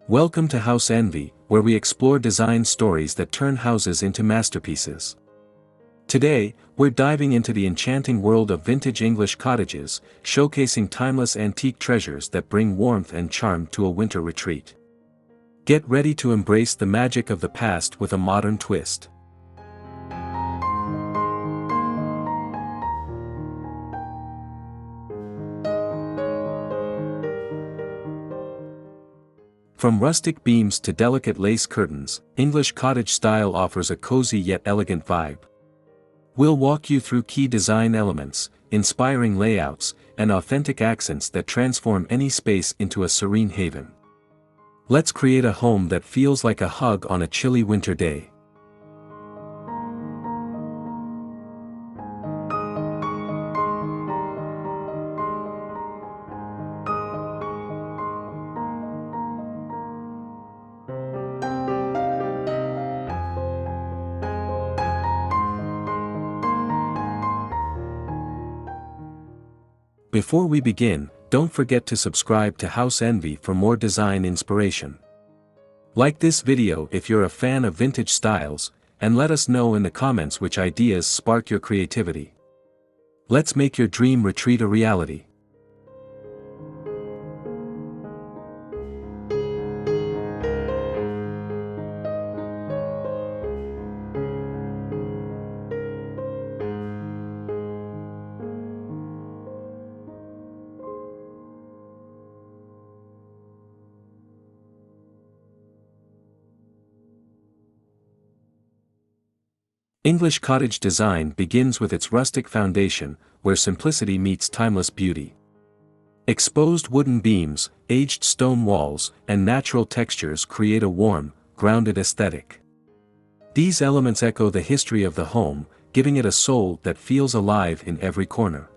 Welcome to House Envy, where we explore design stories that turn houses into masterpieces. Today, we're diving into the enchanting world of vintage English cottages, showcasing timeless antique treasures that bring warmth and charm to a winter retreat. Get ready to embrace the magic of the past with a modern twist. From rustic beams to delicate lace curtains, English cottage style offers a cozy yet elegant vibe. We'll walk you through key design elements, inspiring layouts, and authentic accents that transform any space into a serene haven. Let's create a home that feels like a hug on a chilly winter day. Before we begin, don't forget to subscribe to House Envy for more design inspiration. Like this video if you're a fan of vintage styles, and let us know in the comments which ideas spark your creativity. Let's make your dream retreat a reality. English cottage design begins with its rustic foundation, where simplicity meets timeless beauty. Exposed wooden beams, aged stone walls, and natural textures create a warm, grounded aesthetic. These elements echo the history of the home, giving it a soul that feels alive in every corner.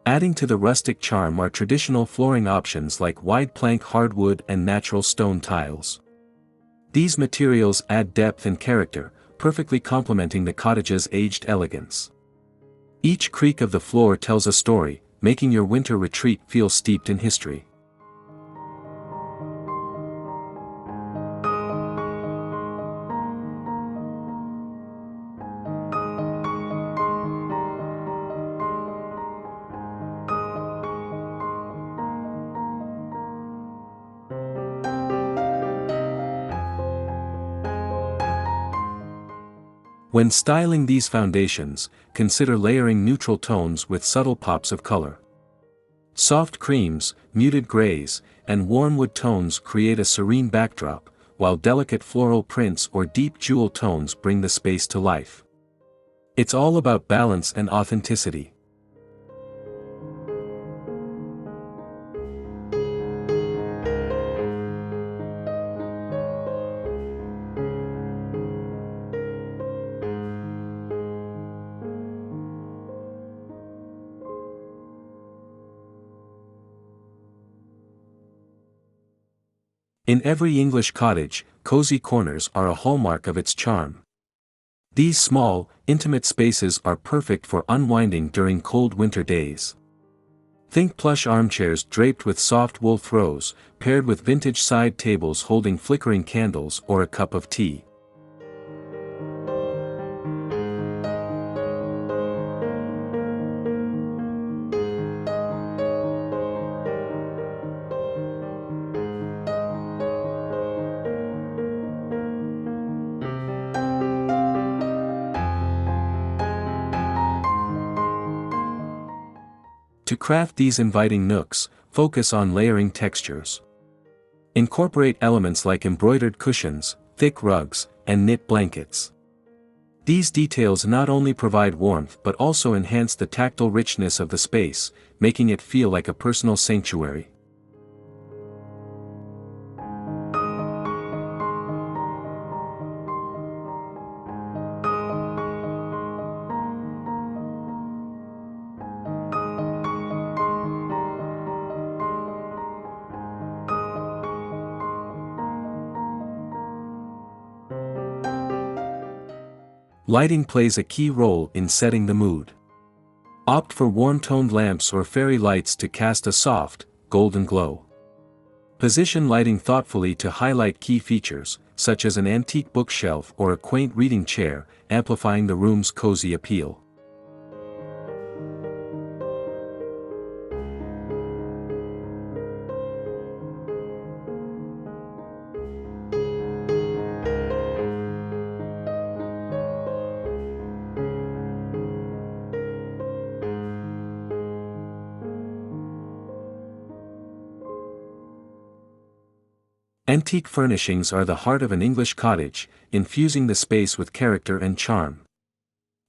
Adding to the rustic charm are traditional flooring options like wide plank hardwood and natural stone tiles. These materials add depth and character, perfectly complementing the cottage's aged elegance. Each creak of the floor tells a story, making your winter retreat feel steeped in history. When styling these foundations, consider layering neutral tones with subtle pops of color. Soft creams, muted grays, and warm wood tones create a serene backdrop, while delicate floral prints or deep jewel tones bring the space to life. It's all about balance and authenticity. In every English cottage, cozy corners are a hallmark of its charm. These small, intimate spaces are perfect for unwinding during cold winter days. Think plush armchairs draped with soft wool throws, paired with vintage side tables holding flickering candles or a cup of tea. To craft these inviting nooks, focus on layering textures. Incorporate elements like embroidered cushions, thick rugs, and knit blankets. These details not only provide warmth but also enhance the tactile richness of the space, making it feel like a personal sanctuary. Lighting plays a key role in setting the mood. Opt for warm-toned lamps or fairy lights to cast a soft, golden glow. Position lighting thoughtfully to highlight key features, such as an antique bookshelf or a quaint reading chair, amplifying the room's cozy appeal. Antique furnishings are the heart of an English cottage, infusing the space with character and charm.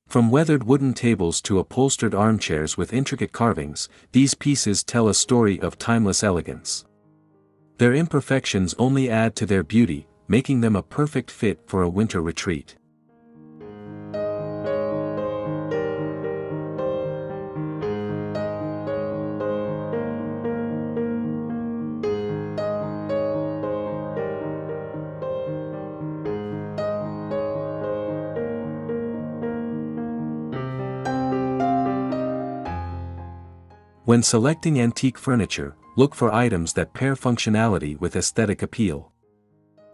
From weathered wooden tables to upholstered armchairs with intricate carvings, these pieces tell a story of timeless elegance. Their imperfections only add to their beauty, making them a perfect fit for a winter retreat. When selecting antique furniture, look for items that pair functionality with aesthetic appeal.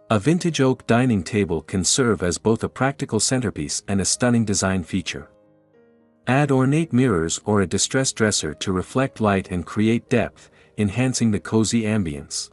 A vintage oak dining table can serve as both a practical centerpiece and a stunning design feature. Add ornate mirrors or a distressed dresser to reflect light and create depth, enhancing the cozy ambience.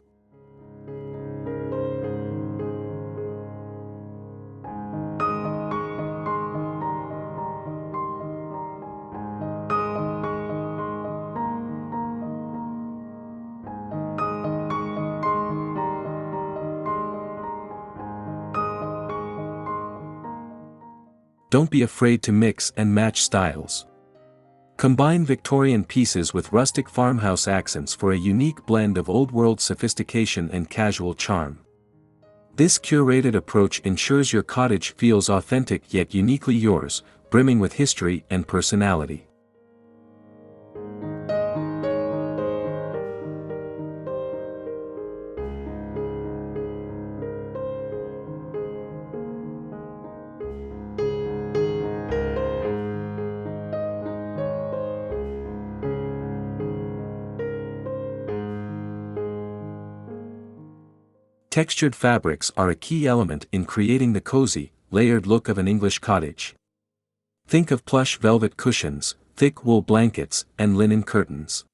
Don't be afraid to mix and match styles. Combine Victorian pieces with rustic farmhouse accents for a unique blend of old-world sophistication and casual charm. This curated approach ensures your cottage feels authentic yet uniquely yours, brimming with history and personality. Textured fabrics are a key element in creating the cozy, layered look of an English cottage. Think of plush velvet cushions, thick wool blankets, and linen curtains.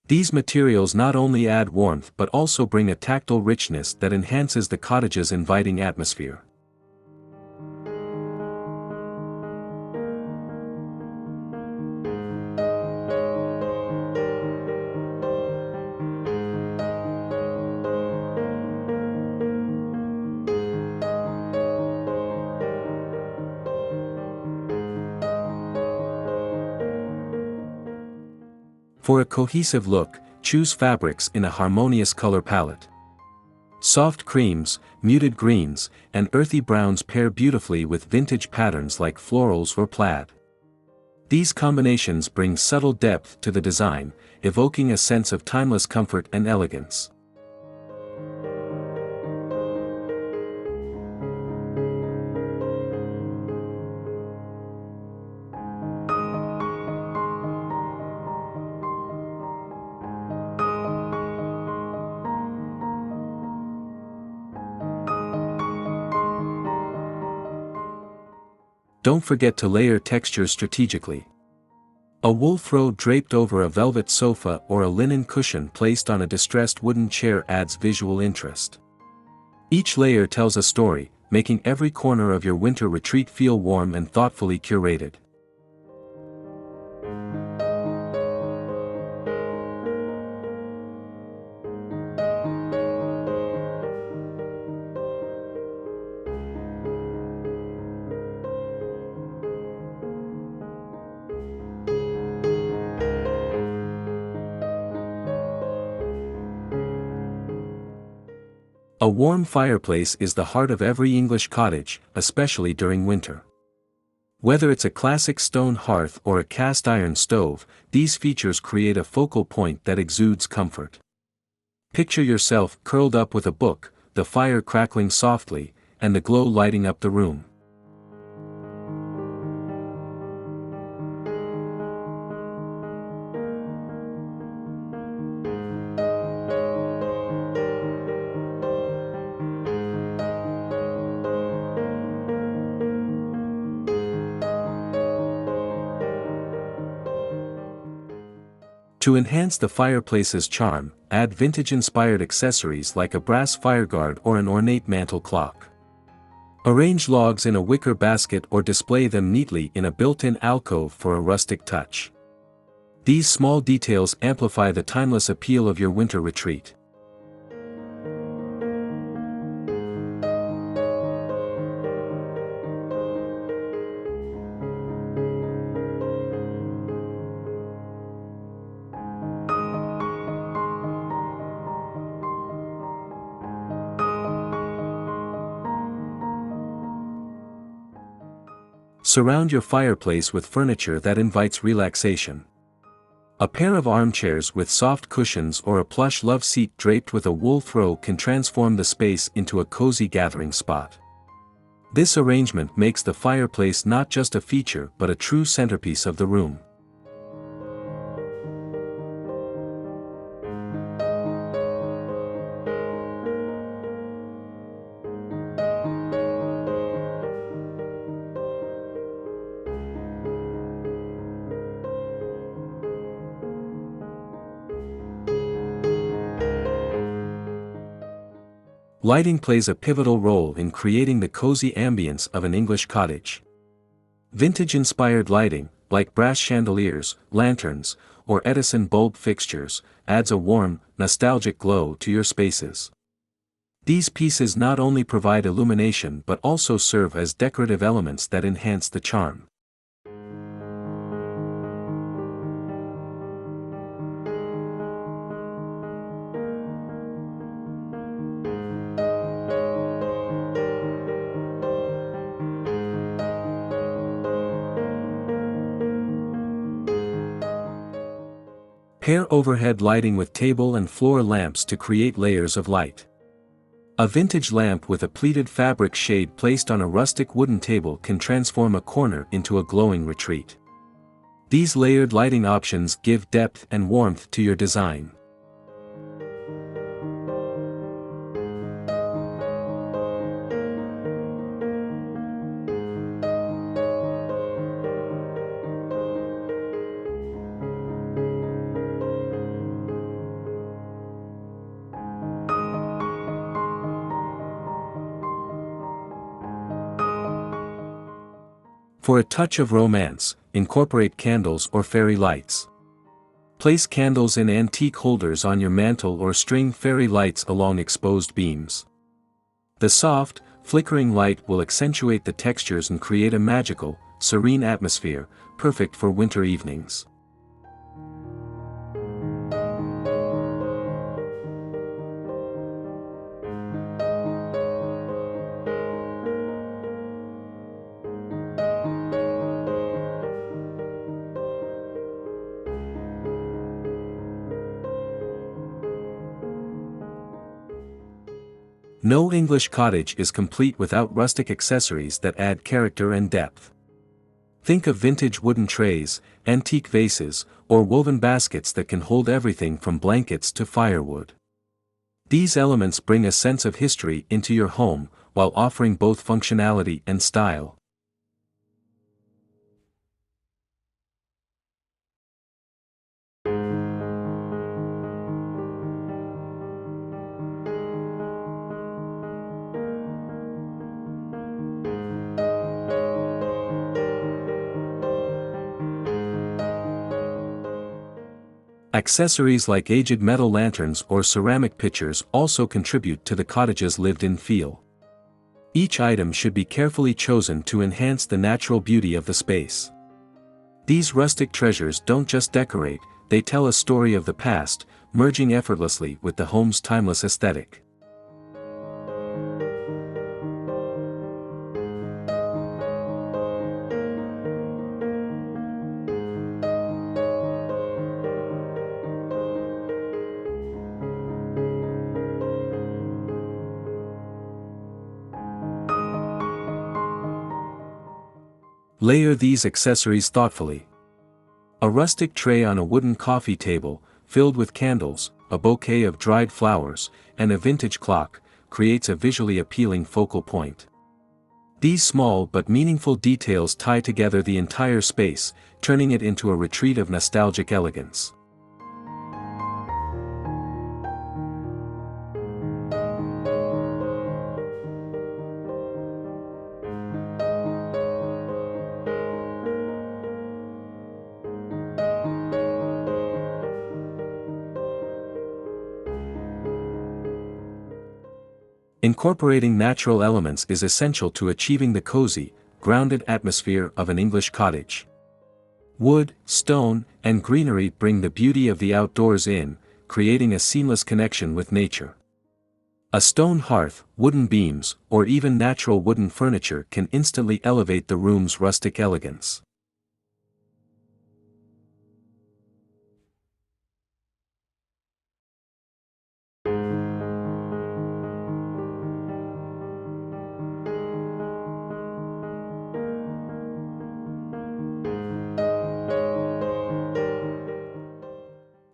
These materials not only add warmth but also bring a tactile richness that enhances the cottage's inviting atmosphere. For a cohesive look, choose fabrics in a harmonious color palette. Soft creams, muted greens, and earthy browns pair beautifully with vintage patterns like florals or plaid. These combinations bring subtle depth to the design, evoking a sense of timeless comfort and elegance. Don't forget to layer textures strategically. A wool throw draped over a velvet sofa or a linen cushion placed on a distressed wooden chair adds visual interest. Each layer tells a story, making every corner of your winter retreat feel warm and thoughtfully curated. A warm fireplace is the heart of every English cottage, especially during winter. Whether it's a classic stone hearth or a cast iron stove, these features create a focal point that exudes comfort. Picture yourself curled up with a book, the fire crackling softly, and the glow lighting up the room. To enhance the fireplace's charm, add vintage-inspired accessories like a brass fireguard or an ornate mantel clock. Arrange logs in a wicker basket or display them neatly in a built-in alcove for a rustic touch. These small details amplify the timeless appeal of your winter retreat. Surround your fireplace with furniture that invites relaxation. A pair of armchairs with soft cushions or a plush love seat draped with a wool throw can transform the space into a cozy gathering spot. This arrangement makes the fireplace not just a feature but a true centerpiece of the room. Lighting plays a pivotal role in creating the cozy ambience of an English cottage. Vintage-inspired lighting, like brass chandeliers, lanterns, or Edison bulb fixtures, adds a warm, nostalgic glow to your spaces. These pieces not only provide illumination but also serve as decorative elements that enhance the charm. Pair overhead lighting with table and floor lamps to create layers of light. A vintage lamp with a pleated fabric shade placed on a rustic wooden table can transform a corner into a glowing retreat. These layered lighting options give depth and warmth to your design. For a touch of romance, incorporate candles or fairy lights. Place candles in antique holders on your mantel or string fairy lights along exposed beams. The soft, flickering light will accentuate the textures and create a magical, serene atmosphere, perfect for winter evenings. No English cottage is complete without rustic accessories that add character and depth. Think of vintage wooden trays, antique vases, or woven baskets that can hold everything from blankets to firewood. These elements bring a sense of history into your home, while offering both functionality and style. Accessories like aged metal lanterns or ceramic pitchers also contribute to the cottage's lived-in feel. Each item should be carefully chosen to enhance the natural beauty of the space. These rustic treasures don't just decorate, they tell a story of the past, merging effortlessly with the home's timeless aesthetic. Layer these accessories thoughtfully. A rustic tray on a wooden coffee table, filled with candles, a bouquet of dried flowers, and a vintage clock, creates a visually appealing focal point. These small but meaningful details tie together the entire space, turning it into a retreat of nostalgic elegance. Incorporating natural elements is essential to achieving the cozy, grounded atmosphere of an English cottage. Wood, stone, and greenery bring the beauty of the outdoors in, creating a seamless connection with nature. A stone hearth, wooden beams, or even natural wooden furniture can instantly elevate the room's rustic elegance.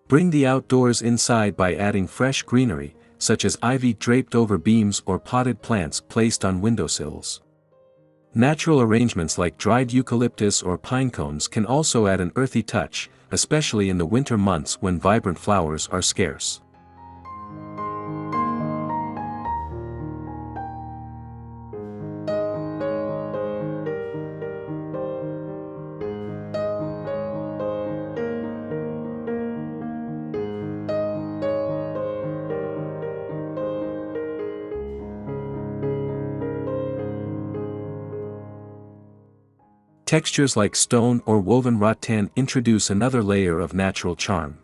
Bring the outdoors inside by adding fresh greenery, such as ivy draped over beams or potted plants placed on windowsills. Natural arrangements like dried eucalyptus or pine cones can also add an earthy touch, especially in the winter months when vibrant flowers are scarce. Textures like stone or woven rattan introduce another layer of natural charm.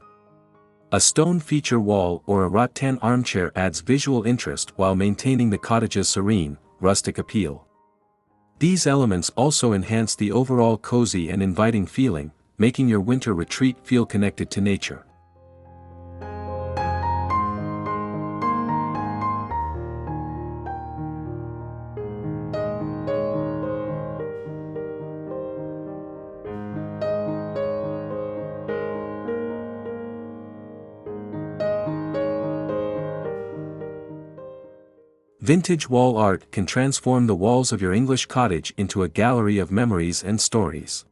A stone feature wall or a rattan armchair adds visual interest while maintaining the cottage's serene, rustic appeal. These elements also enhance the overall cozy and inviting feeling, making your winter retreat feel connected to nature. Vintage wall art can transform the walls of your English cottage into a gallery of memories and stories.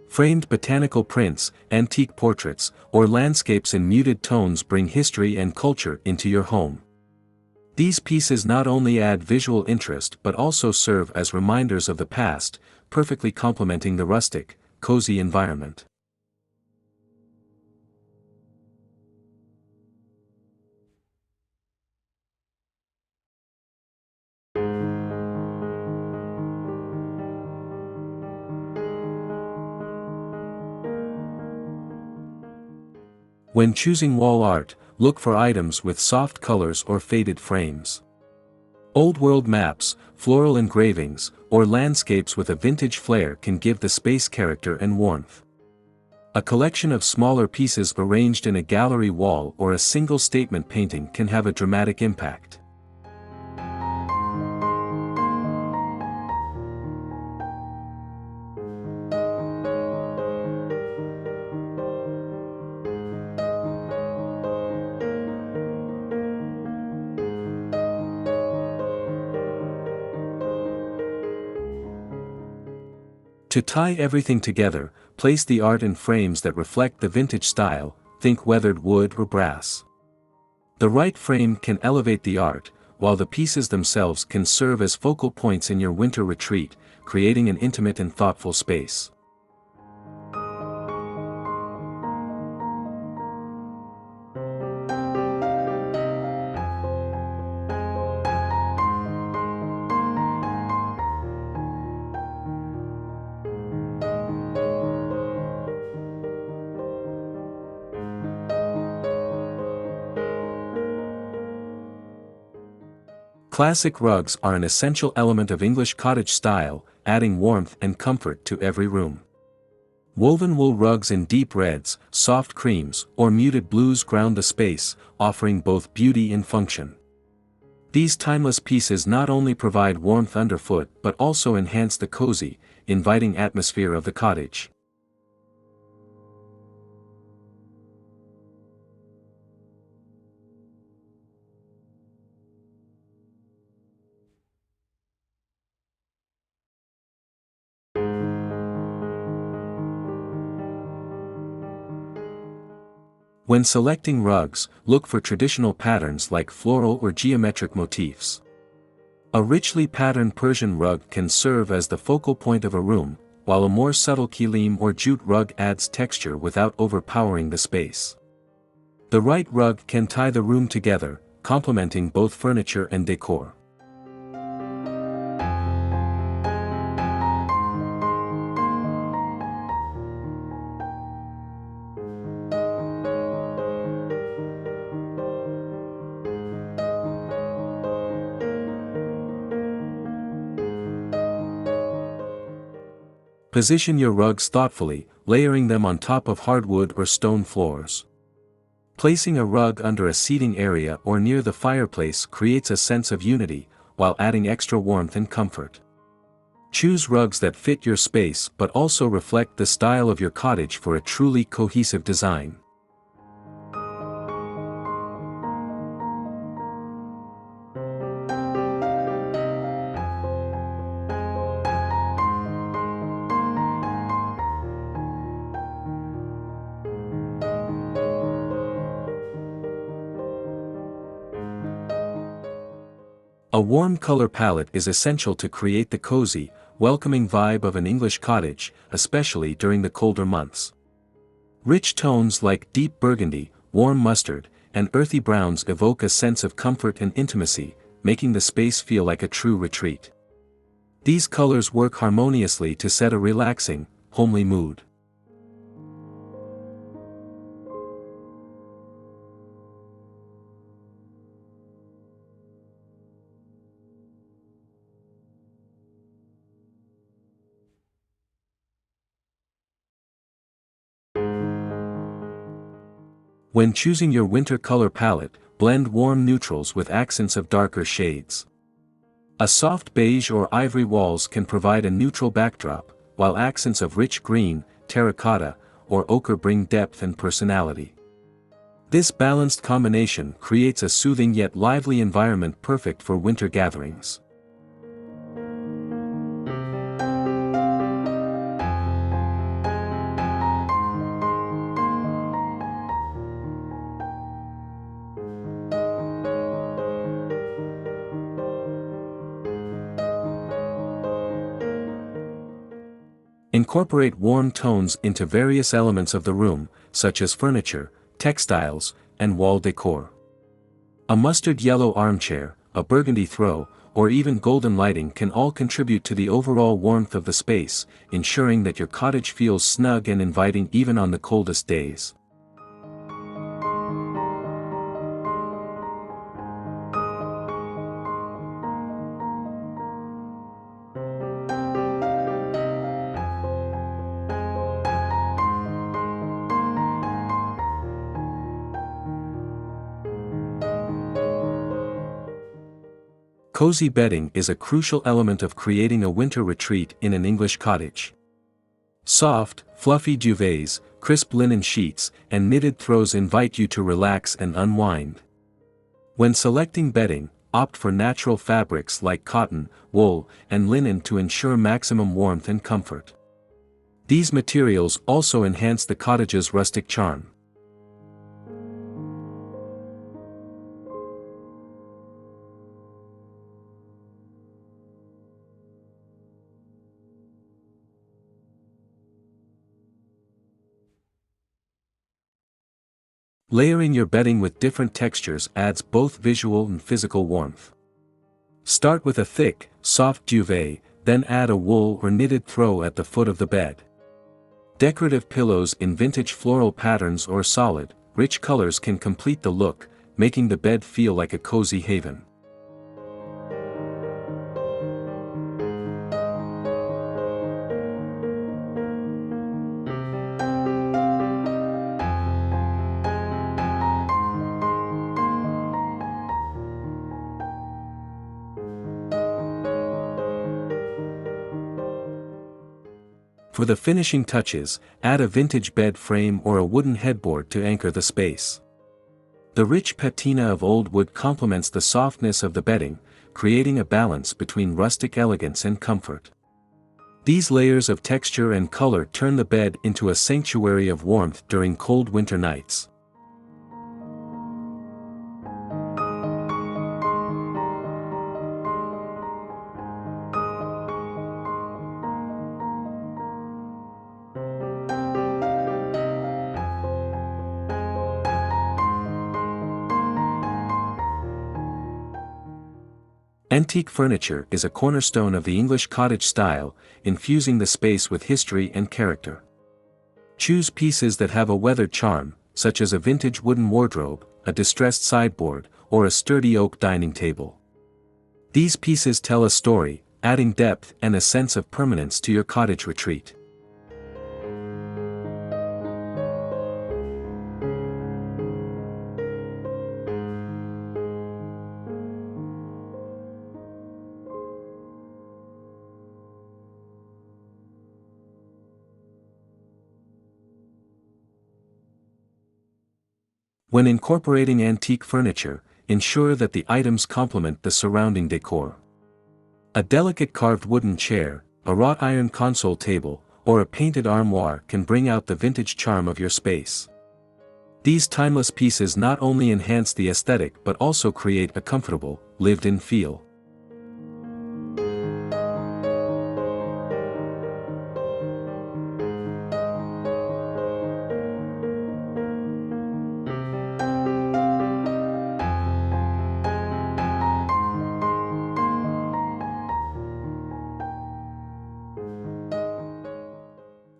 Framed botanical prints, antique portraits, or landscapes in muted tones bring history and culture into your home. These pieces not only add visual interest but also serve as reminders of the past, perfectly complementing the rustic, cozy environment. When choosing wall art, look for items with soft colors or faded frames. Old-world maps, floral engravings, or landscapes with a vintage flair can give the space character and warmth. A collection of smaller pieces arranged in a gallery wall or a single statement painting can have a dramatic impact. To tie everything together, place the art in frames that reflect the vintage style, think weathered wood or brass. The right frame can elevate the art, while the pieces themselves can serve as focal points in your winter retreat, creating an intimate and thoughtful space. Classic rugs are an essential element of English cottage style, adding warmth and comfort to every room. Woven wool rugs in deep reds, soft creams, or muted blues ground the space, offering both beauty and function. These timeless pieces not only provide warmth underfoot but also enhance the cozy, inviting atmosphere of the cottage. When selecting rugs, look for traditional patterns like floral or geometric motifs. A richly patterned Persian rug can serve as the focal point of a room, while a more subtle kilim or jute rug adds texture without overpowering the space. The right rug can tie the room together, complementing both furniture and decor. Position your rugs thoughtfully, layering them on top of hardwood or stone floors. Placing a rug under a seating area or near the fireplace creates a sense of unity, while adding extra warmth and comfort. Choose rugs that fit your space but also reflect the style of your cottage for a truly cohesive design. A warm color palette is essential to create the cozy, welcoming vibe of an English cottage, especially during the colder months. Rich tones like deep burgundy, warm mustard, and earthy browns evoke a sense of comfort and intimacy, making the space feel like a true retreat. These colors work harmoniously to set a relaxing, homely mood. When choosing your winter color palette, blend warm neutrals with accents of darker shades. A soft beige or ivory walls can provide a neutral backdrop, while accents of rich green, terracotta, or ochre bring depth and personality. This balanced combination creates a soothing yet lively environment perfect for winter gatherings. Incorporate warm tones into various elements of the room, such as furniture, textiles, and wall decor. A mustard yellow armchair, a burgundy throw, or even golden lighting can all contribute to the overall warmth of the space, ensuring that your cottage feels snug and inviting even on the coldest days. Cozy bedding is a crucial element of creating a winter retreat in an English cottage. Soft, fluffy duvets, crisp linen sheets, and knitted throws invite you to relax and unwind. When selecting bedding, opt for natural fabrics like cotton, wool, and linen to ensure maximum warmth and comfort. These materials also enhance the cottage's rustic charm. Layering your bedding with different textures adds both visual and physical warmth. Start with a thick, soft duvet, then add a wool or knitted throw at the foot of the bed. Decorative pillows in vintage floral patterns or solid, rich colors can complete the look, making the bed feel like a cozy haven. For the finishing touches, add a vintage bed frame or a wooden headboard to anchor the space. The rich patina of old wood complements the softness of the bedding, creating a balance between rustic elegance and comfort. These layers of texture and color turn the bed into a sanctuary of warmth during cold winter nights. Antique furniture is a cornerstone of the English cottage style, infusing the space with history and character. Choose pieces that have a weathered charm, such as a vintage wooden wardrobe, a distressed sideboard, or a sturdy oak dining table. These pieces tell a story, adding depth and a sense of permanence to your cottage retreat. When incorporating antique furniture, ensure that the items complement the surrounding decor. A delicate carved wooden chair, a wrought iron console table, or a painted armoire can bring out the vintage charm of your space. These timeless pieces not only enhance the aesthetic but also create a comfortable, lived-in feel.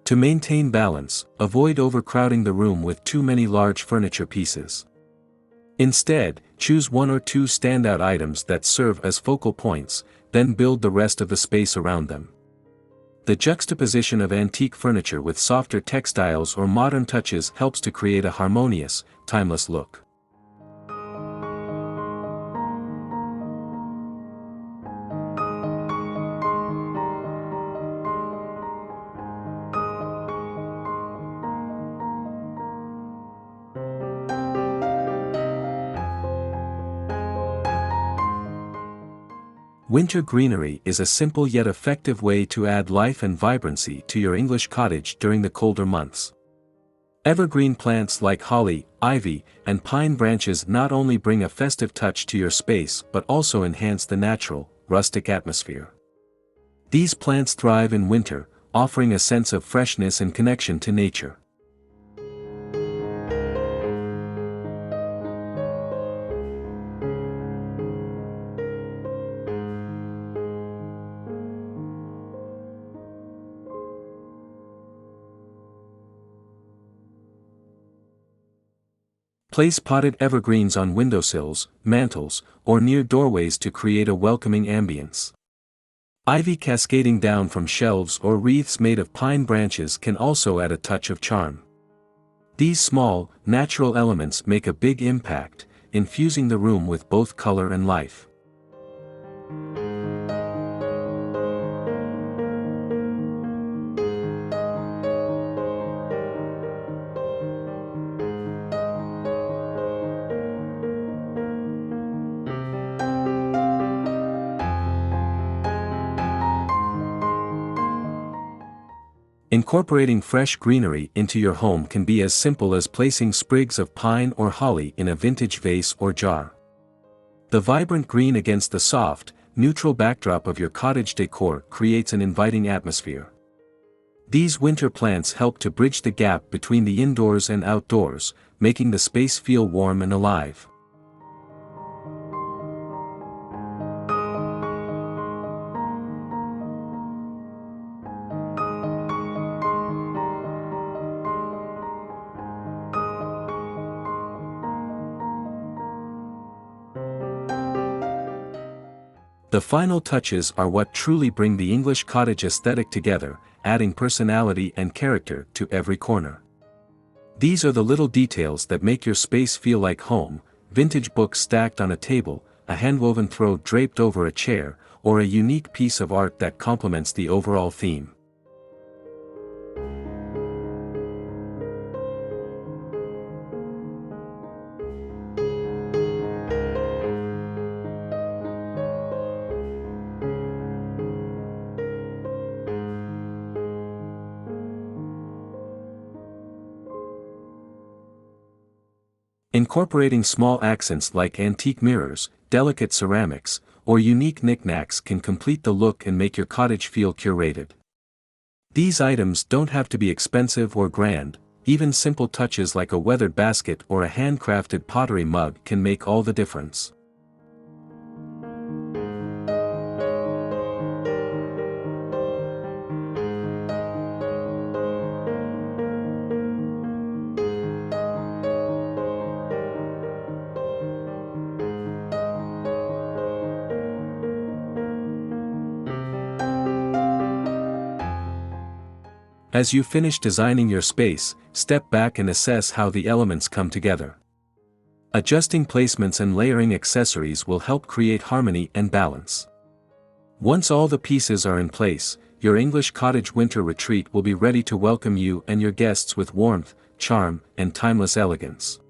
To maintain balance, avoid overcrowding the room with too many large furniture pieces. Instead, choose one or two standout items that serve as focal points, then build the rest of the space around them. The juxtaposition of antique furniture with softer textiles or modern touches helps to create a harmonious, timeless look. Winter greenery is a simple yet effective way to add life and vibrancy to your English cottage during the colder months. Evergreen plants like holly, ivy, and pine branches not only bring a festive touch to your space but also enhance the natural, rustic atmosphere. These plants thrive in winter, offering a sense of freshness and connection to nature. Place potted evergreens on windowsills, mantels, or near doorways to create a welcoming ambience. Ivy cascading down from shelves or wreaths made of pine branches can also add a touch of charm. These small, natural elements make a big impact, infusing the room with both color and life. Incorporating fresh greenery into your home can be as simple as placing sprigs of pine or holly in a vintage vase or jar. The vibrant green against the soft, neutral backdrop of your cottage decor creates an inviting atmosphere. These winter plants help to bridge the gap between the indoors and outdoors, making the space feel warm and alive. The final touches are what truly bring the English cottage aesthetic together, adding personality and character to every corner. These are the little details that make your space feel like home: vintage books stacked on a table, a handwoven throw draped over a chair, or a unique piece of art that complements the overall theme. Incorporating small accents like antique mirrors, delicate ceramics, or unique knickknacks can complete the look and make your cottage feel curated. These items don't have to be expensive or grand, even simple touches like a weathered basket or a handcrafted pottery mug can make all the difference. As you finish designing your space, step back and assess how the elements come together. Adjusting placements and layering accessories will help create harmony and balance. Once all the pieces are in place, your English cottage winter retreat will be ready to welcome you and your guests with warmth, charm, and timeless elegance.